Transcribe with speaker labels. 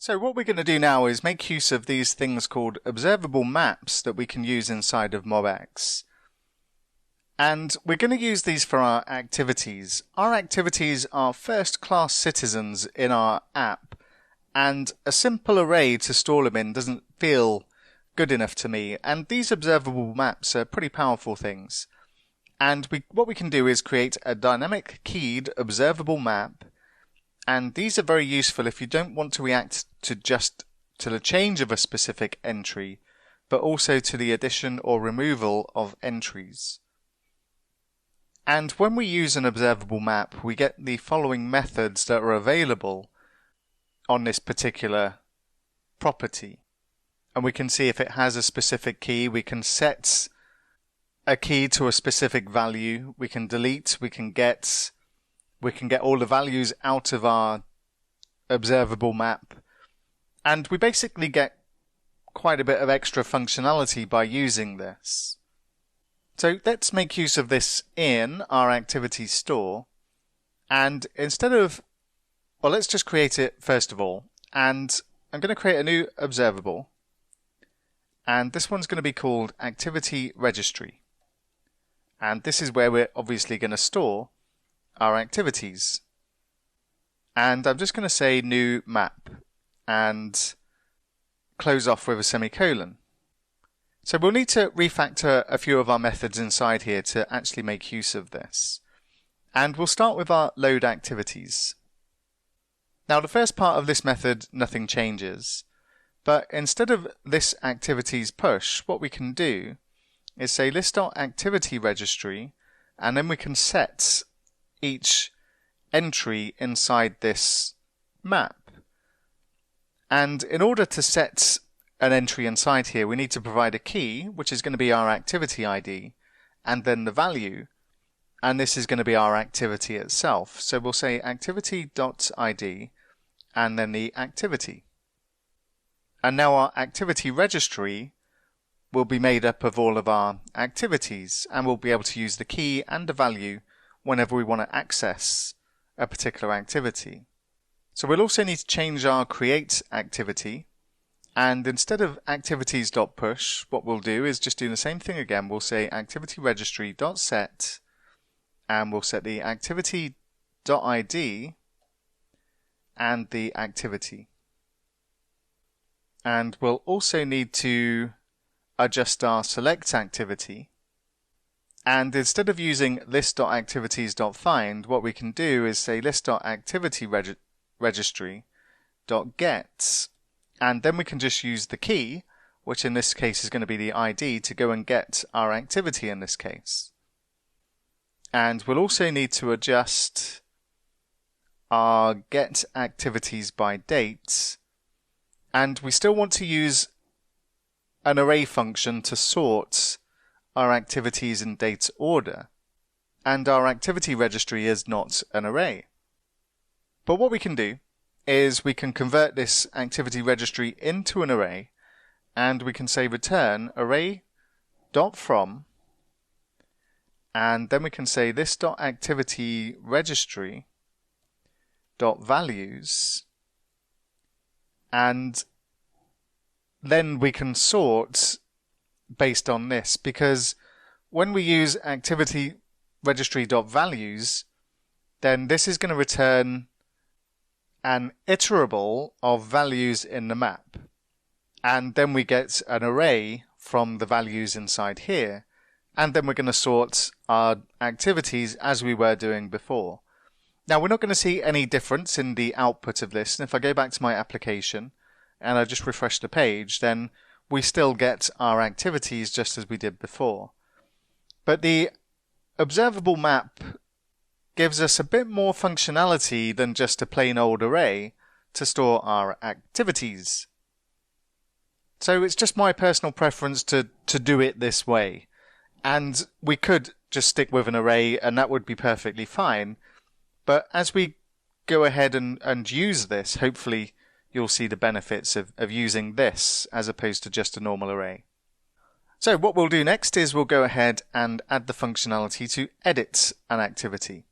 Speaker 1: So what we're going to do now is make use of these things called observable maps that we can use inside of MobX. And we're going to use these for our activities. Our activities are first-class citizens in our app, and a simple array to store them in doesn't feel good enough to me. And these observable maps are pretty powerful things. And what we can do is create a dynamic keyed observable map. And these are very useful if you don't want to react to just to the change of a specific entry, but also to the addition or removal of entries. And when we use an observable map, we get the following methods that are available on this particular property. And we can see if it has a specific key. We can set a key to a specific value. We can delete, we can get all the values out of our observable map. And we basically get quite a bit of extra functionality by using this. So let's make use of this in our activity store. And instead of, well, let's just create it first of all. And I'm going to create a new observable. And this one's going to be called activity registry. And this is where we're obviously going to store our activities. And I'm just going to say new map and close off with a semicolon. So we'll need to refactor a few of our methods inside here to actually make use of this. And we'll start with our load activities. Now the first part of this method, nothing changes. But instead of this activities push, what we can do is say list.activity registry, and then we can set each entry inside this map. And in order to set an entry inside here, we need to provide a key, which is going to be our activity ID, and then the value, and this is going to be our activity itself. So we'll say activity.id and then the activity. And now our activity registry will be made up of all of our activities, and we'll be able to use the key and the value whenever we want to access a particular activity. So we'll also need to change our create activity, and instead of activities.push, what we'll do is just do the same thing again. We'll say activity registry.set, and we'll set the activity.id and the activity. And we'll also need to adjust our select activity. And instead of using list.activities.find, what we can do is say list.activity registry.get, and then we can just use the key, which in this case is going to be the ID, to go and get our activity in this case. And we'll also need to adjust our get activities by date, and we still want to use an array function to sort our activities in date order, and our activity registry is not an array. But what we can do is we can convert this activity registry into an array, and we can say return array.from, and then we can say this.activity registry.values, and then we can sort based on this, because when we use activity registry.values, then this is going to return an iterable of values in the map, and then we get an array from the values inside here, and then we're going to sort our activities as we were doing before. Now we're not going to see any difference in the output of this, and if I go back to my application and I just refresh the page, then we still get our activities just as we did before. But the observable map gives us a bit more functionality than just a plain old array to store our activities. So it's just my personal preference to do it this way. And we could just stick with an array and that would be perfectly fine. But as we go ahead and use this, hopefully you'll see the benefits of using this as opposed to just a normal array. So what we'll do next is we'll go ahead and add the functionality to edit an activity.